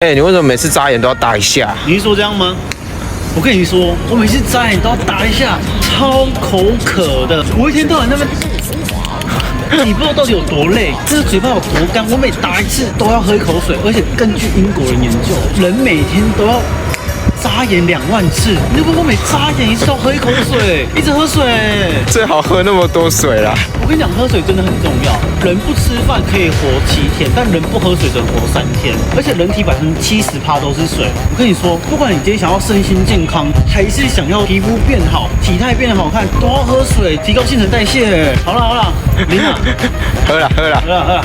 哎、你为什么每次眨眼都要打一下？你是说这样吗？我跟你说，我每次眨眼都要打一下，超口渴的。我一天到晚那边，你不知道到底有多累，这个嘴巴有多干。我每打一次都要喝一口水，而且根据英国人研究，人每天都要眨眼2万次。如果我每眨眼一次都要喝一口水，一直喝水。最好喝那么多水啦。我跟你讲，喝水真的很重要。人不吃饭可以活7天，但人不喝水只能活3天。而且人体70%都是水。我跟你说，不管你今天想要身心健康，还是想要皮肤变好、体态变得好看，都要喝水，提高新陈代谢。好了，林啊，喝啦。喝了。